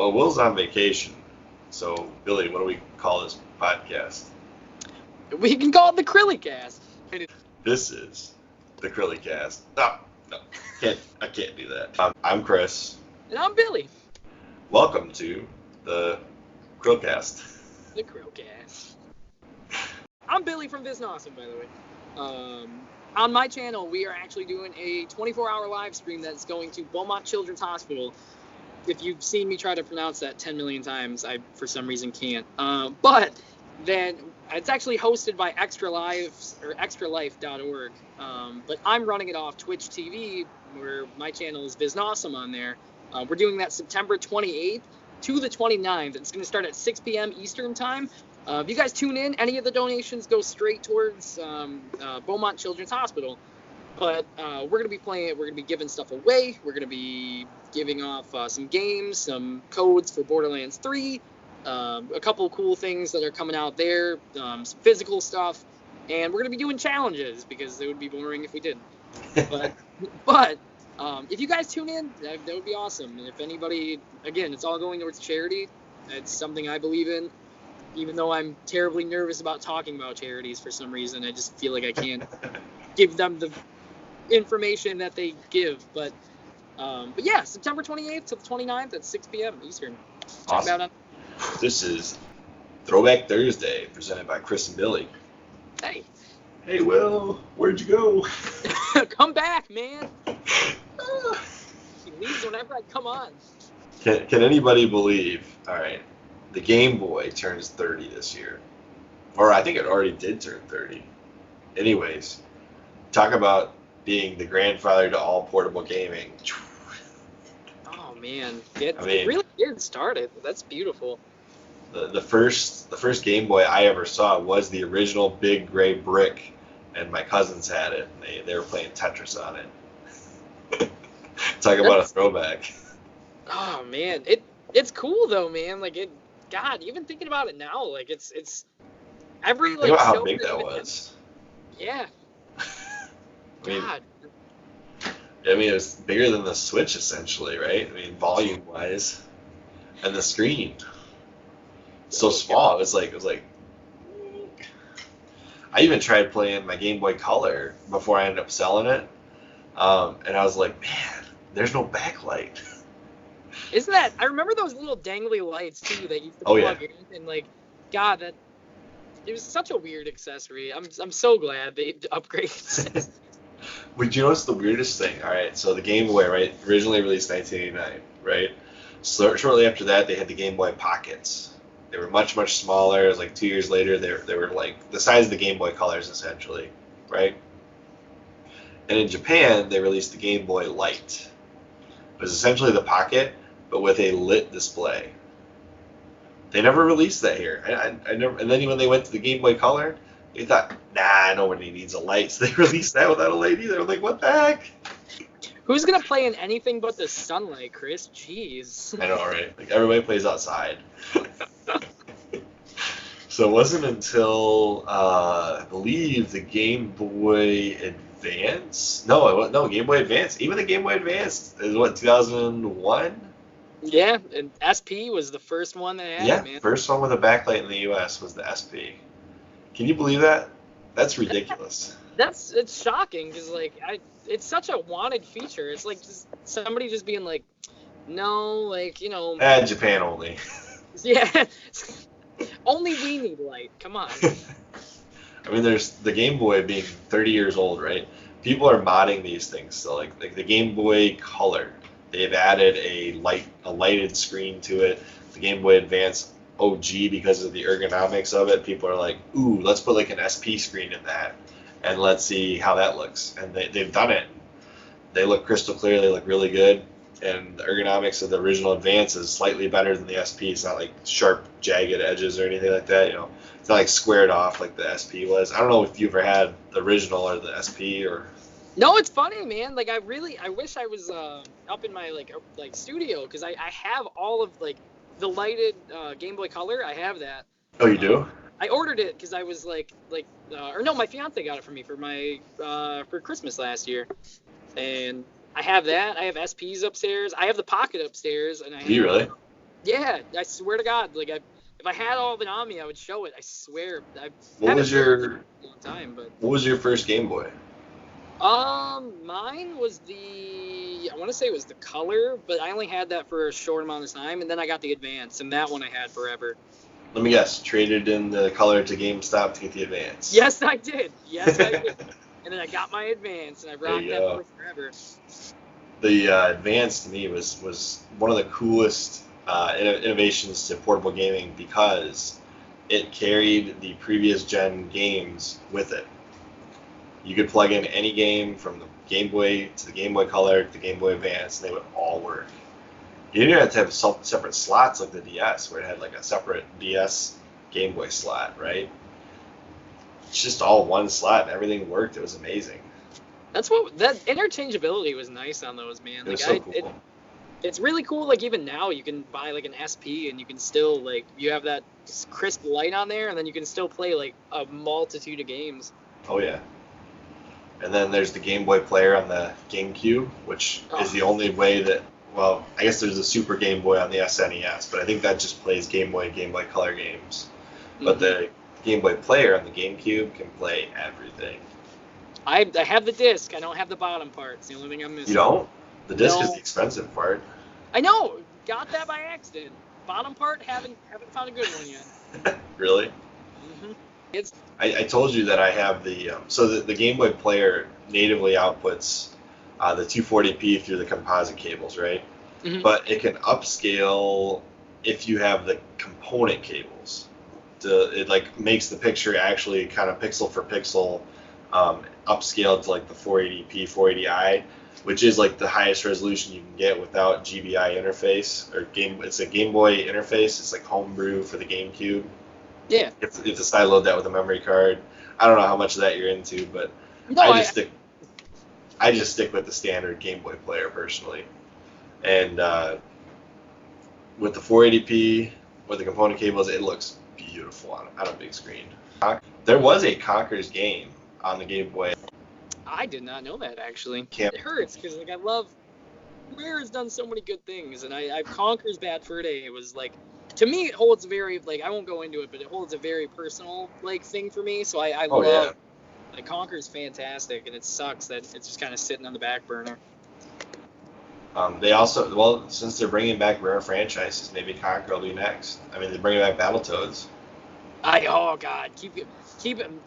Well, Will's on vacation. So, Billy, what do we call this podcast? We can call it the CHRILLCAST. This is the CHRILLCAST. No, I can't do that. I'm Chris. And I'm Billy. Welcome to the CHRILLCAST. The CHRILLCAST. I'm Billy from VISNAWesome, by the way. On my channel, we are actually doing a 24-hour live stream that's going to Beaumont Children's Hospital. If you've seen me try to pronounce that 10 million times, I, for some reason, can't. But then it's actually hosted by extralife.org. But I'm running it off Twitch TV, where my channel is VISNAWesome on there. We're doing that September 28th to the 29th. It's going to start at 6 p.m. Eastern Time. If you guys tune in, any of the donations go straight towards Beaumont Children's Hospital. But we're going to be playing it. We're going to be giving stuff away. We're going to be giving off some games, some codes for Borderlands 3, a couple of cool things that are coming out there, some physical stuff, and we're going to be doing challenges because it would be boring if we didn't. But if you guys tune in, that would be awesome. And if anybody, again, it's all going towards charity. It's something I believe in. Even though I'm terribly nervous about talking about charities for some reason, I just feel like I can't give them the information that they give. But yeah, September 28th to the 29th at 6 p.m. Eastern. Check it out on. This is Throwback Thursday, presented by Chris and Billy. Hey. Hey, Will, where'd you go? Come back, man. He leaves whenever I come on. Can anybody believe? All right. The Game Boy turns 30 this year. Or I think it already did turn 30. Anyways, talk about being the grandfather to all portable gaming. Oh, man. It really did start it. That's beautiful. The first Game Boy I ever saw was the original big gray brick, and my cousins had it. And they were playing Tetris on it. Talk about a throwback. Oh, man. It's cool, though, man. Like, God, even thinking about it now, like it's every like. Think about how big that was. Yeah. God. I mean, it was bigger than the Switch essentially, right? I mean, volume wise, and the screen so small. It was like. I even tried playing my Game Boy Color before I ended up selling it, and I was like, man, there's no backlight. Isn't that? I remember those little dangly lights too that you used to plug in, and like, God, that it was such a weird accessory. I'm so glad they upgraded it. But you know what's the weirdest thing? All right, so the Game Boy, right, originally released 1989, right? So shortly after that, they had the Game Boy Pockets. They were much smaller. It was like 2 years later. They were like the size of the Game Boy Colors essentially, right? And in Japan, they released the Game Boy Light. It was essentially the Pocket, but with a lit display. They never released that here. I never. And then when they went to the Game Boy Color, they thought, nah, nobody needs a light. So they released that without a light either. I'm like, what the heck? Who's gonna play in anything but the sunlight, Chris? Jeez. I know, right? Like everybody plays outside. So it wasn't until I believe the Game Boy Advance. No, Game Boy Advance. Even the Game Boy Advance is what, 2001. Yeah, and SP was the first one that had it, man. First one with a backlight in the U.S. was the SP. Can you believe that? That's ridiculous. It's shocking because like it's such a wanted feature. It's like just somebody just being like, no, like Japan only. Yeah, only we need light. Come on. I mean, there's the Game Boy being 30 years old, right? People are modding these things. So like the Game Boy Color. They've added a lighted screen to it. The Game Boy Advance OG, because of the ergonomics of it, people are like, ooh, let's put like an SP screen in that, and let's see how that looks. And they've done it. They look crystal clear. They look really good. And the ergonomics of the original Advance is slightly better than the SP. It's not like sharp, jagged edges or anything like that. It's not like squared off like the SP was. I don't know if you ever had the original or the SP or. No, it's funny, man. Like I wish I was up in my like studio because I have all of like the lighted Game Boy Color. I have that. Oh, you do? I ordered it because I was or no, my fiance got it for me for Christmas last year, and I have that. I have SPs upstairs. I have the Pocket upstairs, and I have, Do you really? Yeah, I swear to God, like if I had all of it on me, I would show it. I swear. I What haven't was shown it your in a long time, but What was your first Game Boy? mine was I want to say it was the Color, but I only had that for a short amount of time, and then I got the Advance, and that one I had forever. Let me guess. Traded in the Color to GameStop to get the Advance. Yes, I did. Yes, I did. And then I got my Advance, and I There rocked you that go. boy forever. The Advance to me was one of the coolest innovations to portable gaming because it carried the previous gen games with it. You could plug in any game from the Game Boy to the Game Boy Color to the Game Boy Advance, and they would all work. You didn't have to have separate slots like the DS, where it had like a separate DS Game Boy slot, right? It's just all one slot, and everything worked. It was amazing. That interchangeability was nice on those, man. It was Like so cool. it's really cool. Like even now, you can buy like an SP, and you can still like you have that crisp light on there, and then you can still play like a multitude of games. Oh yeah. And then there's the Game Boy player on the GameCube, which is the only way that, well, I guess there's a Super Game Boy on the SNES, but I think that just plays Game Boy Color games. But the Game Boy player on the GameCube can play everything. I have the disc. I don't have the bottom part. It's the only thing I'm missing. You don't? The disc No. is the expensive part. I know. Got that by accident. Bottom part, haven't found a good one yet. Really? Mm-hmm. I told you that I have the Game Boy player natively outputs the 240p through the composite cables, right? Mm-hmm. But it can upscale if you have the component cables. It like makes the picture actually kind of pixel for pixel upscaled to like the 480p, 480i, which is like the highest resolution you can get without GBI interface It's a Game Boy interface. It's like homebrew for the GameCube. Yeah. You have to sideload that with a memory card. I don't know how much of that you're into, but No, I just stick with the standard Game Boy player personally. And with the 480p, with the component cables, it looks beautiful on a big screen. There was a Conker's game on the Game Boy. I did not know that actually. It hurts because like I love Rare has done so many good things, and I Conker's Bad Fur Day. It was like, to me, it holds very like I won't go into it, but it holds a very personal like thing for me. So I love like Conker's fantastic, and it sucks that it's just kind of sitting on the back burner. They also, since they're bringing back Rare franchises, maybe Conker will be next. I mean, they're bringing back Battletoads. Oh God, keep it.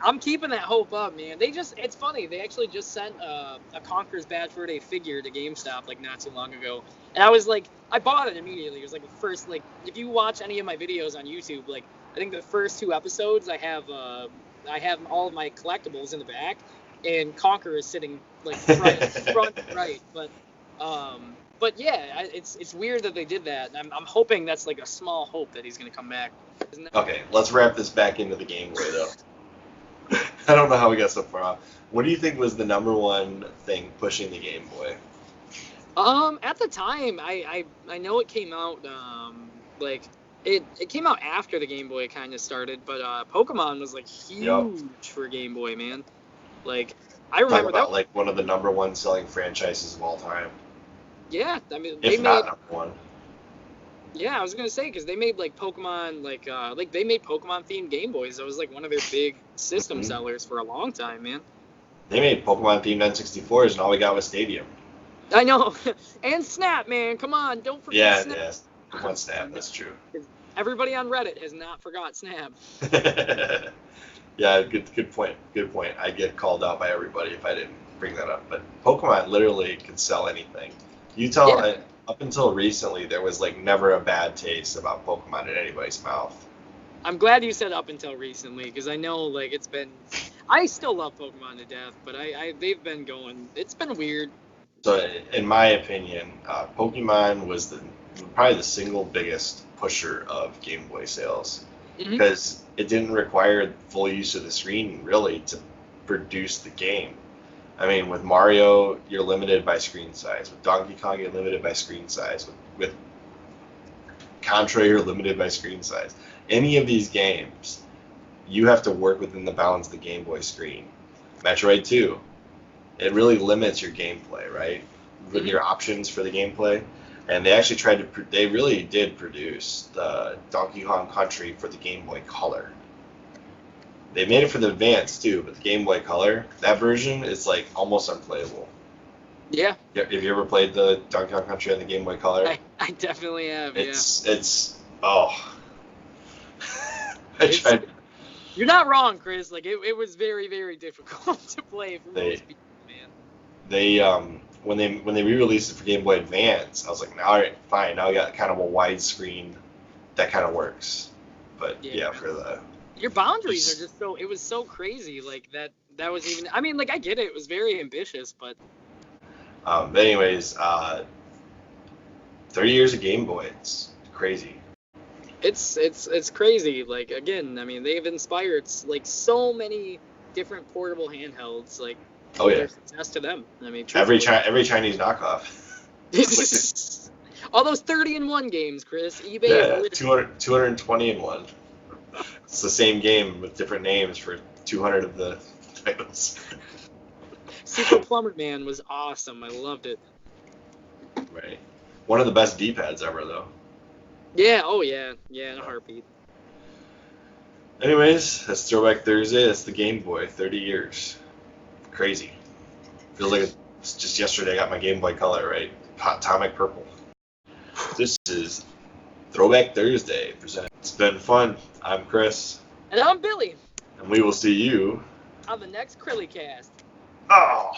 I'm keeping that hope up, man. It's funny. They actually just sent a Conker's Bad Fur Day figure to GameStop like not too long ago, and I was like, I bought it immediately. It was like the first, like, if you watch any of my videos on YouTube, like I think the first 2 episodes, I have all of my collectibles in the back, and Conker is sitting like front right, but yeah, it's weird that they did that. And I'm hoping that's like a small hope that he's gonna come back. Okay, let's wrap this back into the Game Boy though. I don't know how we got so far off. What do you think was the number one thing pushing the Game Boy? At the time, I know it came out like it came out after the Game Boy kind of started, but Pokemon was like huge for Game Boy, man. Like I remember that like one of the number one selling franchises of all time. Yeah, I mean if not number one. Yeah, I was gonna say because they made like Pokemon like they made Pokemon themed Game Boys. That was like one of their big system sellers for a long time, man. They made Pokemon themed N64s, and all we got was Stadium. I know, and Snap, man. Come on, don't forget Snap. Yeah, Pokemon Snap. That's true. Everybody on Reddit has not forgot Snap. Yeah, good point. Good point. I get called out by everybody if I didn't bring that up. But Pokemon literally could sell anything. You tell up until recently, there was like never a bad taste about Pokemon in anybody's mouth. I'm glad you said up until recently, because I know like it's been. I still love Pokemon to death, but they've been going. It's been weird. So in my opinion, Pokemon was probably the single biggest pusher of Game Boy sales, because it didn't require full use of the screen really to produce the game. I mean, with Mario, you're limited by screen size. With Donkey Kong, you're limited by screen size. With Contra, you're limited by screen size. Any of these games, you have to work within the bounds of the Game Boy screen. Metroid 2, it really limits your gameplay, right? With your options for the gameplay. And they actually tried to. They really did produce the Donkey Kong Country for the Game Boy Color. They made it for the Advance too, but the Game Boy Color, that version is like almost unplayable. Yeah. Have you ever played the Donkey Kong Country on the Game Boy Color? I definitely have. It's oh. You're not wrong, Chris. Like it was very, very difficult to play for most people, man. They when they re-released it for Game Boy Advance, I was like, all right, fine. Now I got kind of a widescreen that kind of works. But yeah for the your boundaries are just so. It was so crazy. Like that was even. I mean, like I get it. It was very ambitious, but. But anyways, 30 years of Game Boy. It's crazy. It's crazy. Like again, I mean, they've inspired like so many different portable handhelds. Like their success to them. I mean, every Chinese knockoff. All those 30-in-1 games, Chris. eBay. 220 in one. It's the same game with different names for 200 of the titles. Super Plumber Man was awesome. I loved it. Right. One of the best D-pads ever, though. Yeah. Oh yeah. Yeah. In a heartbeat. Anyways, that's Throwback Thursday. That's the Game Boy. 30 years. Crazy. Feels like it's just yesterday I got my Game Boy Color, right? Atomic purple. This is Throwback Thursday presented. It's been fun. I'm Chris. And I'm Billy. And we will see you on the next CHRILLCAST. Oh!